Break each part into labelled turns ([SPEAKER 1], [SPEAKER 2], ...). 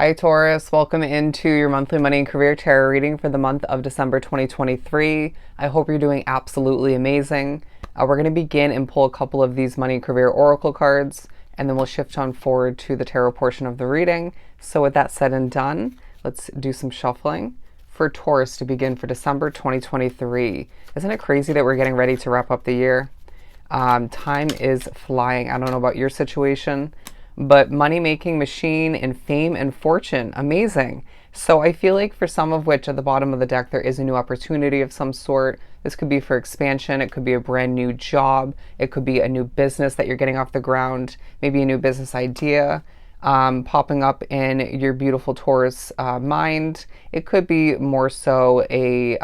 [SPEAKER 1] Hi Taurus, welcome into your monthly money and career tarot reading for the month of December 2023. I hope you're doing absolutely amazing. We're going to begin and pull a couple of these money and career oracle cards, and then we'll shift on forward to the tarot portion of the reading. So with that said and done, let's do some shuffling for Taurus to begin for December 2023. Isn't it crazy that we're getting ready to wrap up the year? Time is flying. I don't know about your situation, but money-making machine and fame and fortune, amazing. So I feel like for some of which at the bottom of the deck, there is a new opportunity of some sort. This could be for expansion. It could be a brand new job. It could be a new business that you're getting off the ground, maybe a new business idea popping up in your beautiful Taurus mind. It could be more so a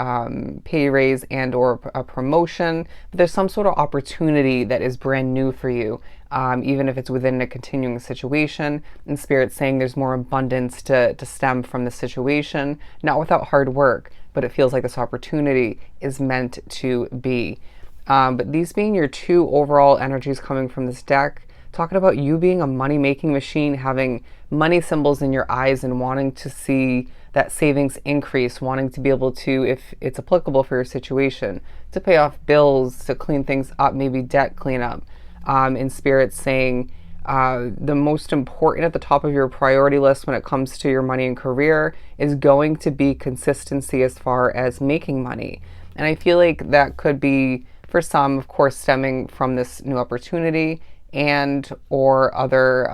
[SPEAKER 1] pay raise and or a promotion, but there's some sort of opportunity that is brand new for you, even if it's within a continuing situation. And Spirit's saying there's more abundance to stem from the situation, not without hard work, but it feels like this opportunity is meant to be. But these being your two overall energies coming from this deck, talking about you being a money-making machine, having money symbols in your eyes and wanting to see that savings increase, wanting to be able to, if it's applicable for your situation, to pay off bills, to clean things up, maybe debt cleanup. In Spirit saying the most important at the top of your priority list when it comes to your money and career is going to be consistency as far as making money. And I feel like that could be, for some, of course, stemming from this new opportunity and or other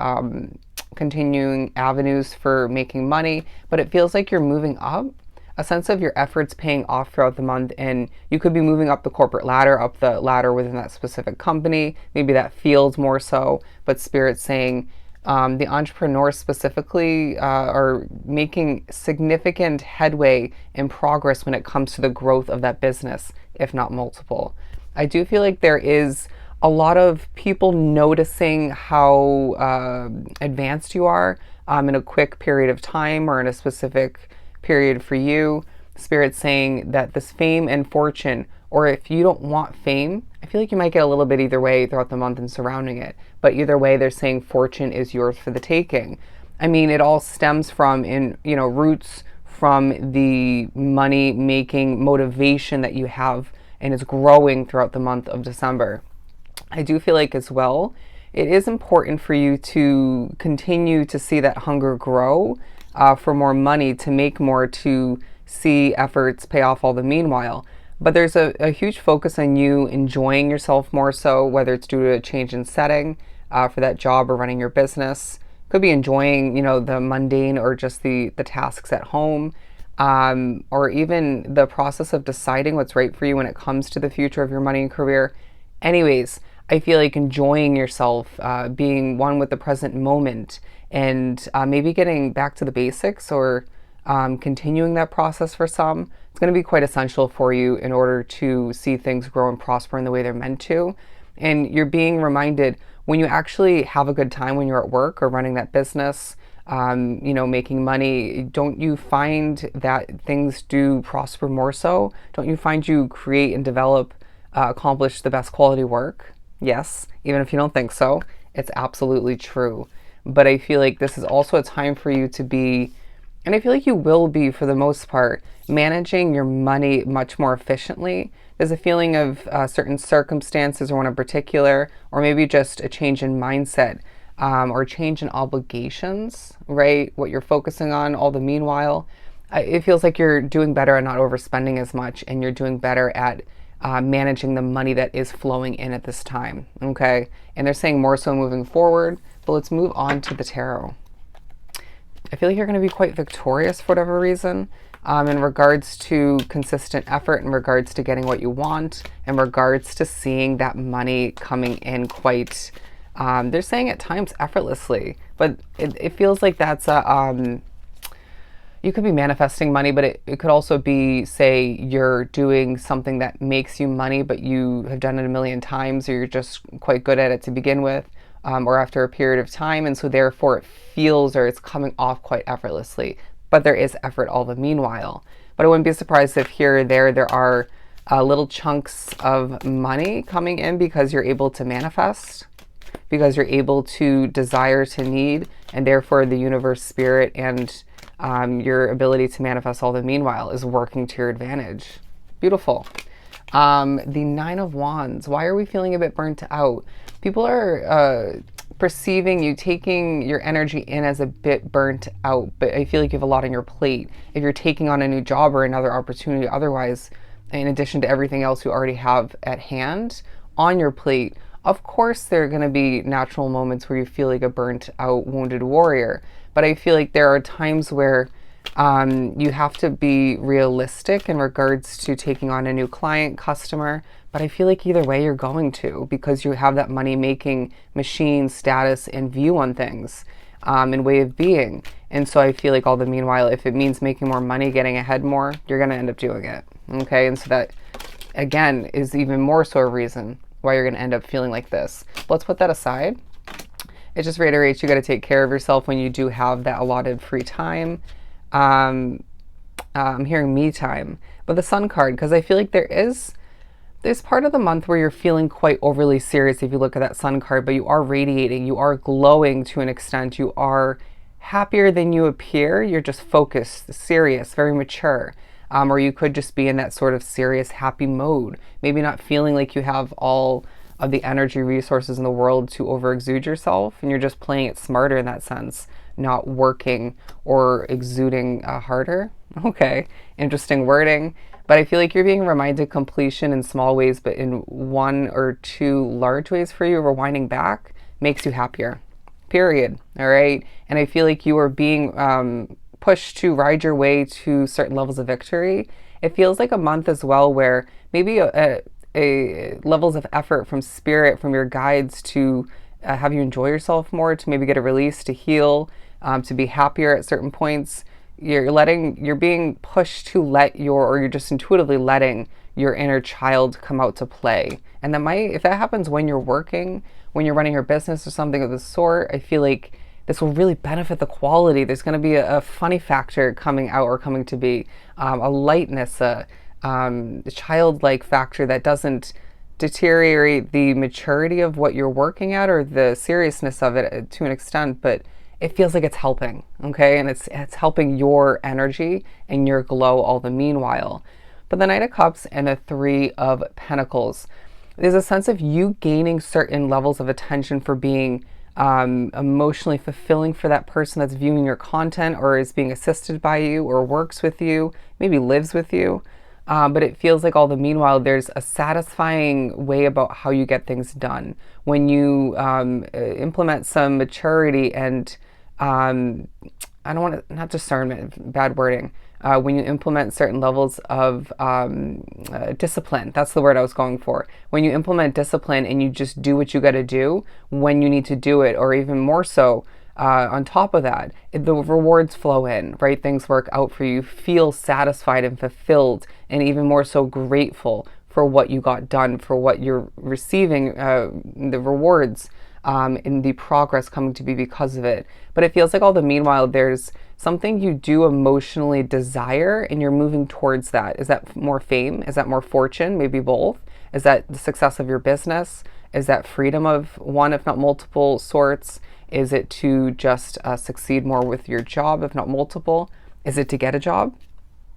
[SPEAKER 1] continuing avenues for making money, but it feels like you're moving up, a sense of your efforts paying off throughout the month, and you could be moving up the corporate ladder, up the ladder within that specific company, maybe that feels more so, but Spirit's saying the entrepreneurs specifically are making significant headway and progress when it comes to the growth of that business, if not multiple. I do feel like there is a lot of people noticing how advanced you are in a quick period of time or in a specific period for you. Spirit saying that this fame and fortune, or if you don't want fame, I feel like you might get a little bit either way throughout the month and surrounding it. But either way, they're saying fortune is yours for the taking. I mean, it all stems from roots from the money making motivation that you have, and is growing throughout the month of December. I do feel like as well, it is important for you to continue to see that hunger grow for more money, to make more, to see efforts pay off all the meanwhile. But there's a huge focus on you enjoying yourself more so, whether it's due to a change in setting for that job or running your business. Could be enjoying, the mundane or just the tasks at home, or even the process of deciding what's right for you when it comes to the future of your money and career. Anyways, I feel like enjoying yourself, being one with the present moment, and maybe getting back to the basics or continuing that process for some. It's going to be quite essential for you in order to see things grow and prosper in the way they're meant to. And you're being reminded when you actually have a good time when you're at work or running that business, making money, don't you find that things do prosper more so? Don't you find you create and develop, accomplish the best quality work? Yes, even if you don't think so, it's absolutely true. But I feel like this is also a time for you to be, and I feel like you will be for the most part, managing your money much more efficiently. There's a feeling of certain circumstances or one in particular, or maybe just a change in mindset or change in obligations, right? What you're focusing on all the meanwhile. It feels like you're doing better at not overspending as much, and you're doing better at managing the money that is flowing in at this time, okay? And they're saying more so moving forward, but let's move on to the tarot. I feel like you're going to be quite victorious for whatever reason, in regards to consistent effort, in regards to getting what you want, in regards to seeing that money coming in quite, they're saying at times effortlessly, but it feels like that's a, you could be manifesting money, but it could also be, say, you're doing something that makes you money, but you have done it a million times, or you're just quite good at it to begin with, or after a period of time, and so therefore it feels, or it's coming off quite effortlessly. But there is effort all the meanwhile. But I wouldn't be surprised if here or there are little chunks of money coming in because you're able to manifest, because you're able to desire to need, and therefore the universe, spirit, and your ability to manifest all the meanwhile is working to your advantage. Beautiful. The Nine of Wands. Why are we feeling a bit burnt out? People are perceiving you taking your energy in as a bit burnt out, but I feel like you have a lot on your plate. If you're taking on a new job or another opportunity, otherwise, in addition to everything else you already have at hand on your plate, of course there are going to be natural moments where you feel like a burnt out, wounded warrior. But I feel like there are times where you have to be realistic in regards to taking on a new client, customer. But I feel like either way you're going to, because you have that money-making machine status and view on things, and way of being. And so I feel like all the meanwhile, if it means making more money, getting ahead more, you're going to end up doing it. Okay? And so that, again, is even more so a reason why you're going to end up feeling like this. Let's put that aside. It just reiterates you got to take care of yourself when you do have that allotted free time. I'm hearing me time. But the Sun card, because I feel like there's part of the month where you're feeling quite overly serious if you look at that Sun card, but you are radiating, you are glowing to an extent, you are happier than you appear, you're just focused, serious, very mature. Or you could just be in that sort of serious, happy mode. Maybe not feeling like you have all of the energy resources in the world to overexude yourself, and you're just playing it smarter in that sense, not working or exuding harder. Okay, interesting wording. But I feel like you're being reminded completion in small ways, but in one or two large ways for you, rewinding back makes you happier. Period. All right. And I feel like you are being pushed to ride your way to certain levels of victory. It feels like a month as well where maybe a levels of effort from spirit, from your guides to have you enjoy yourself more, to maybe get a release, to heal, to be happier at certain points. You're being pushed to or you're just intuitively letting your inner child come out to play. And if that happens when you're working, when you're running your business or something of the sort, I feel like this will really benefit the quality. There's going to be a funny factor coming out or coming to be, a lightness, a childlike factor that doesn't deteriorate the maturity of what you're working at or the seriousness of it to an extent, but it feels like it's helping, okay? And it's helping your energy and your glow all the meanwhile. But the Knight of Cups and the Three of Pentacles, there's a sense of you gaining certain levels of attention for being emotionally fulfilling for that person that's viewing your content or is being assisted by you or works with you, maybe lives with you. But it feels like all the meanwhile, there's a satisfying way about how you get things done. When you implement some maturity and, I don't want to, not discernment, bad wording. When you implement certain levels of discipline, that's the word I was going for. When you implement discipline and you just do what you got to do when you need to do it, or even more so, on top of that, the rewards flow in, right? Things work out for you, feel satisfied and fulfilled, and even more so grateful for what you got done, for what you're receiving, the rewards, in the progress coming to be because of it. But it feels like all the meanwhile, there's something you do emotionally desire and you're moving towards that. Is that more fame? Is that more fortune? Maybe both. Is that the success of your business? Is that freedom of one, if not multiple sorts? Is it to just succeed more with your job, if not multiple? Is it to get a job,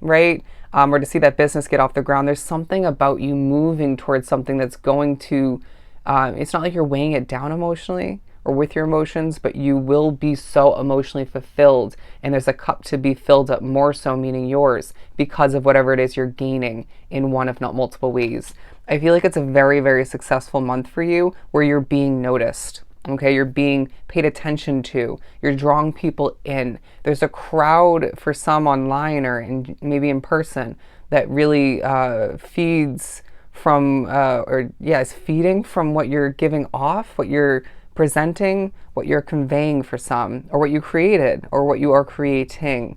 [SPEAKER 1] right? Or to see that business get off the ground? There's something about you moving towards something that's going to, it's not like you're weighing it down emotionally or with your emotions, but you will be so emotionally fulfilled. And there's a cup to be filled up more so, meaning yours, because of whatever it is you're gaining in one, if not multiple ways. I feel like it's a very, very successful month for you where you're being noticed. Okay, you're being paid attention to. You're drawing people in. There's a crowd for some online or maybe in person that really feeds from, is feeding from what you're giving off, what you're presenting, what you're conveying for some, or what you created, or what you are creating.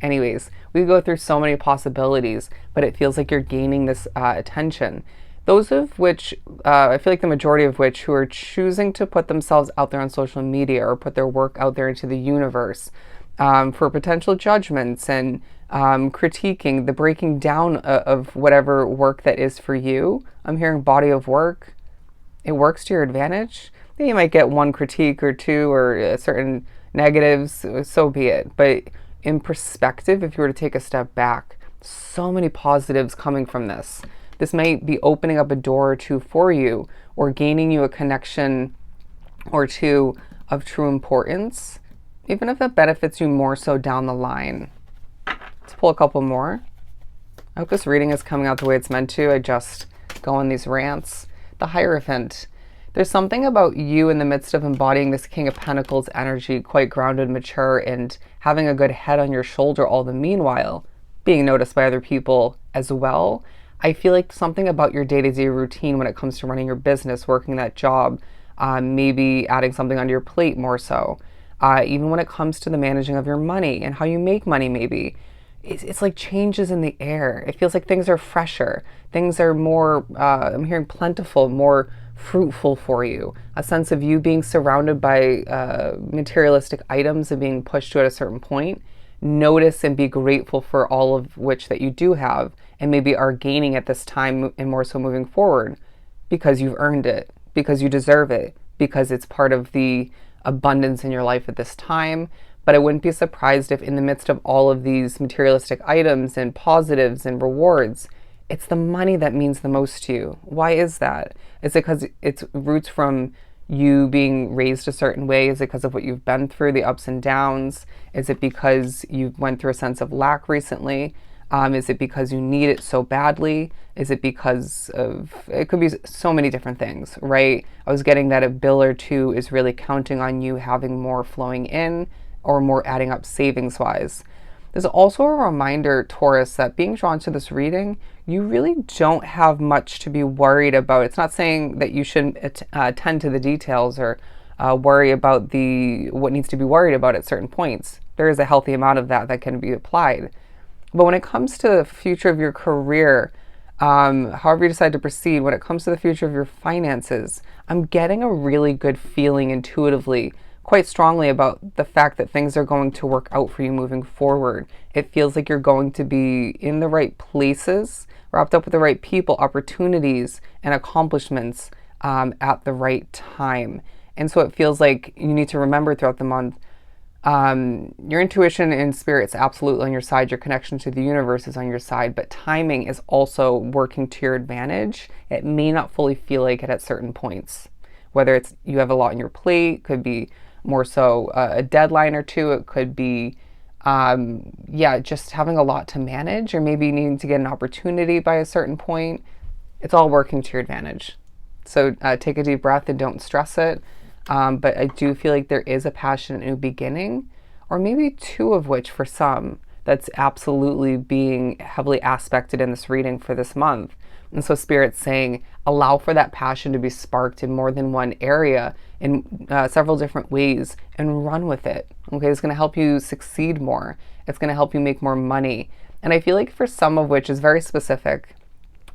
[SPEAKER 1] Anyways, we go through so many possibilities, but it feels like you're gaining this attention. Those of which, I feel like the majority of which, who are choosing to put themselves out there on social media or put their work out there into the universe for potential judgments and critiquing, the breaking down of whatever work that is for you. I'm hearing body of work. It works to your advantage. You might get one critique or two or certain negatives, so be it. But in perspective, if you were to take a step back, so many positives coming from this. This might be opening up a door or two for you, or gaining you a connection or two of true importance, even if that benefits you more so down the line. Let's pull a couple more. I hope this reading is coming out the way it's meant to. I just go on these rants. The Hierophant. There's something about you in the midst of embodying this King of Pentacles energy, quite grounded, mature, and having a good head on your shoulder all the meanwhile, being noticed by other people as well. I feel like something about your day-to-day routine when it comes to running your business, working that job, maybe adding something onto your plate more so. Even when it comes to the managing of your money and how you make money maybe. It's like changes in the air. It feels like things are fresher. Things are more, I'm hearing plentiful, more fruitful for you. A sense of you being surrounded by materialistic items and being pushed to at a certain point. Notice and be grateful for all of which that you do have and maybe are gaining at this time and more so moving forward because you've earned it, because you deserve it, because it's part of the abundance in your life at this time. But I wouldn't be surprised if in the midst of all of these materialistic items and positives and rewards, it's the money that means the most to you. Why is that? Is it because it's roots from you being raised a certain way? Is it because of what you've been through, the ups and downs? Is it because you went through a sense of lack recently? Is it because you need it so badly? Is it because of, it could be so many different things, right? I was getting that a bill or two is really counting on you having more flowing in or more adding up savings wise. There's also a reminder, Taurus, that being drawn to this reading, you really don't have much to be worried about. It's not saying that you shouldn't attend to the details or worry about what needs to be worried about at certain points. There is a healthy amount of that can be applied. But when it comes to the future of your career, however you decide to proceed, when it comes to the future of your finances, I'm getting a really good feeling intuitively, quite strongly, about the fact that things are going to work out for you moving forward. It feels like you're going to be in the right places, wrapped up with the right people, opportunities, and accomplishments at the right time. And so it feels like you need to remember throughout the month, your intuition and spirit's absolutely on your side. Your connection to the universe is on your side, but timing is also working to your advantage. It may not fully feel like it at certain points. Whether it's you have a lot on your plate, could be more so a deadline or two. It could be, just having a lot to manage, or maybe needing to get an opportunity by a certain point. It's all working to your advantage. So take a deep breath and don't stress it. But I do feel like there is a passionate new beginning, or maybe two of which for some, that's absolutely being heavily aspected in this reading for this month. And so Spirit's saying, allow for that passion to be sparked in more than one area, in several different ways, and run with it. Okay, it's going to help you succeed more. It's going to help you make more money. And I feel like for some of which is very specific,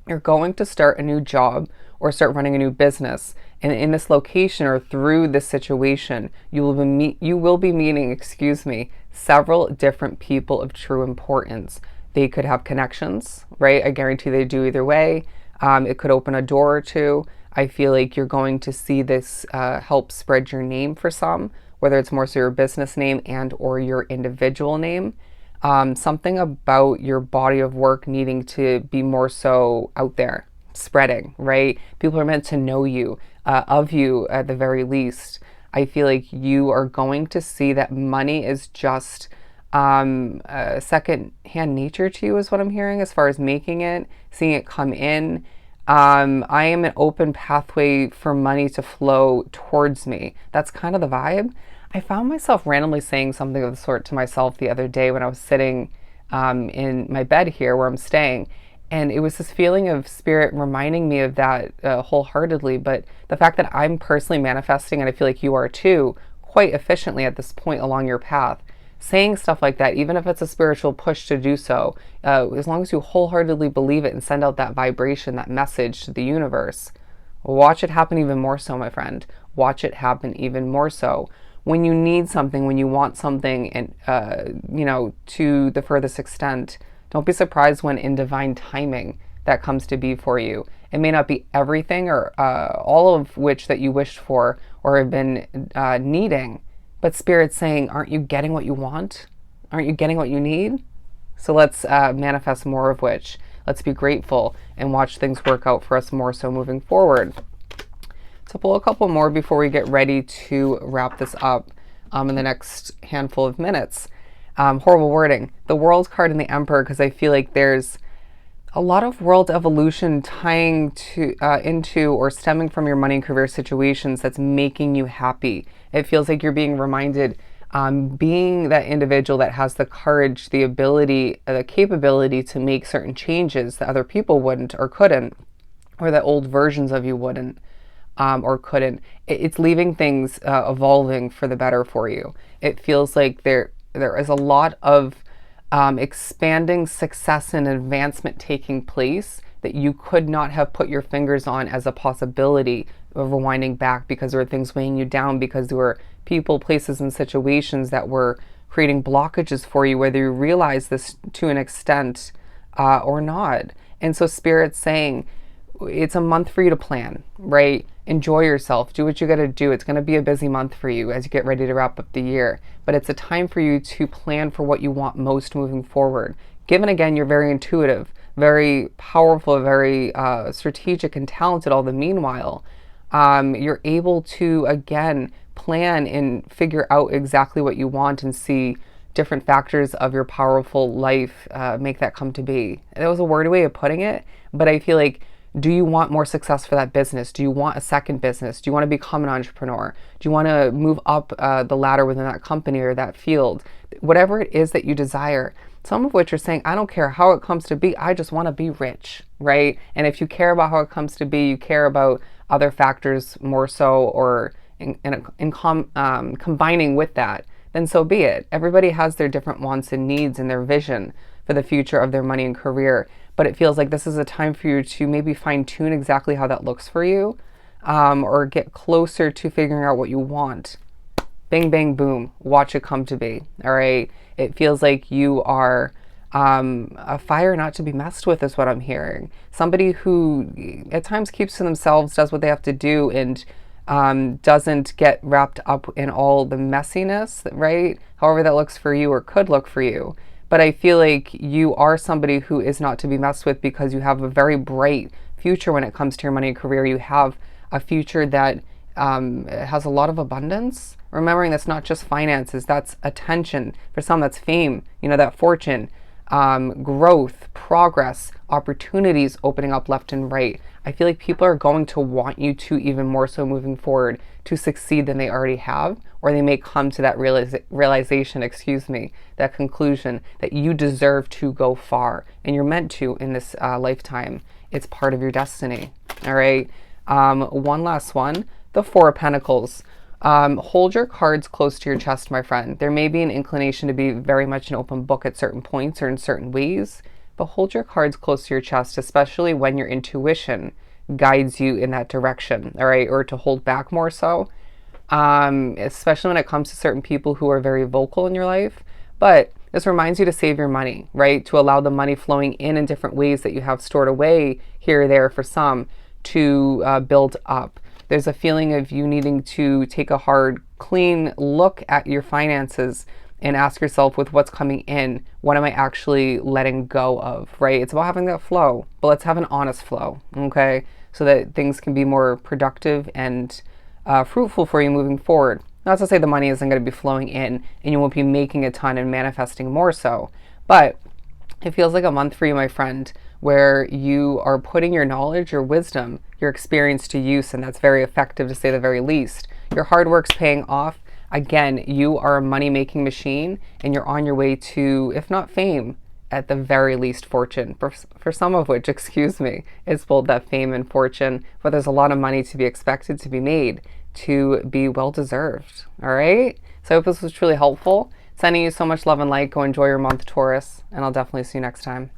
[SPEAKER 1] you're going to start a new job or start running a new business. And in this location or through this situation, you will be meeting, several different people of true importance. They could have connections, right? I guarantee they do either way. It could open a door or two. I feel like you're going to see this help spread your name for some, whether it's more so your business name and or your individual name. Something about your body of work needing to be more so out there, spreading, right? People are meant to know you, of you at the very least. I feel like you are going to see that money is just second-hand nature to you, is what I'm hearing, as far as making it, seeing it come in. I am an open pathway for money to flow towards me. That's kind of the vibe. I found myself randomly saying something of the sort to myself the other day when I was sitting in my bed here where I'm staying. And it was this feeling of Spirit reminding me of that wholeheartedly. But the fact that I'm personally manifesting, and I feel like you are too, quite efficiently at this point along your path, saying stuff like that, even if it's a spiritual push to do so, as long as you wholeheartedly believe it and send out that vibration, that message to the universe, watch it happen even more so, my friend. Watch it happen even more so. When you need something, when you want something, and to the furthest extent, don't be surprised when in divine timing that comes to be for you. It may not be everything or all of which that you wished for or have been needing, but Spirit's saying, aren't you getting what you want? Aren't you getting what you need? So let's manifest more of which. Let's be grateful and watch things work out for us more so moving forward. So pull a couple more before we get ready to wrap this up in the next handful of minutes. Horrible wording. The World card and the Emperor, because I feel like there's a lot of world evolution tying to into or stemming from your money and career situations that's making you happy. It feels like you're being reminded, being that individual that has the courage, the ability, the capability to make certain changes that other people wouldn't or couldn't, or that old versions of you wouldn't or couldn't. It's leaving things evolving for the better for you. It feels like there is a lot of expanding success and advancement taking place that you could not have put your fingers on as a possibility of rewinding back, because there were things weighing you down, because there were people, places, and situations that were creating blockages for you, whether you realize this to an extent or not. And so Spirit's saying it's a month for you to plan, right? Enjoy yourself. Do what you got to do. It's going to be a busy month for you as you get ready to wrap up the year. But it's a time for you to plan for what you want most moving forward. Given, again, you're very intuitive, very powerful, very strategic and talented all the meanwhile, you're able to, again, plan and figure out exactly what you want and see different factors of your powerful life make that come to be. That was a wordy way of putting it, but I feel like, do you want more success for that business? Do you want a second business? Do you want to become an entrepreneur? Do you want to move up the ladder within that company or that field? Whatever it is that you desire, some of which are saying, I don't care how it comes to be, I just want to be rich, right? And if you care about how it comes to be, you care about other factors more so, or combining with that, then so be it. Everybody has their different wants and needs and their vision for the future of their money and career. But it feels like this is a time for you to maybe fine tune exactly how that looks for you, or get closer to figuring out what you want. Bing, bang, boom. Watch it come to be. All right. It feels like you are a fire not to be messed with, is what I'm hearing. Somebody who at times keeps to themselves, does what they have to do, and doesn't get wrapped up in all the messiness, right? However that looks for you or could look for you. But I feel like you are somebody who is not to be messed with, because you have a very bright future when it comes to your money and career. You have a future that has a lot of abundance. Remembering that's not just finances, that's attention. For some, that's fame, that fortune, growth, progress, opportunities opening up left and right. I feel like people are going to want you to, even more so moving forward, to succeed than they already have, or they may come to that realization, that conclusion that you deserve to go far, and you're meant to in this lifetime. It's part of your destiny. All right. One last one, the Four of Pentacles. Hold your cards close to your chest, my friend. There may be an inclination to be very much an open book at certain points or in certain ways, but hold your cards close to your chest, especially when your intuition guides you in that direction, all right, or to hold back more so, especially when it comes to certain people who are very vocal in your life. But this reminds you to save your money, right, to allow the money flowing in different ways that you have stored away here or there for some to build up. There's a feeling of you needing to take a hard, clean look at your finances and ask yourself, with what's coming in, what am I actually letting go of, right? It's about having that flow, but let's have an honest flow, okay? So that things can be more productive and fruitful for you moving forward. Not to say the money isn't going to be flowing in and you won't be making a ton and manifesting more so, but it feels like a month for you, my friend, where you are putting your knowledge, your wisdom, your experience to use, and that's very effective, to say the very least. Your hard work's paying off. Again, you are a money-making machine, and you're on your way to, if not fame, at the very least fortune. For some of which, it's both that fame and fortune, but there's a lot of money to be expected to be made to be well-deserved. All right? So I hope this was truly helpful. Sending you so much love and light. Go enjoy your month, Taurus, and I'll definitely see you next time.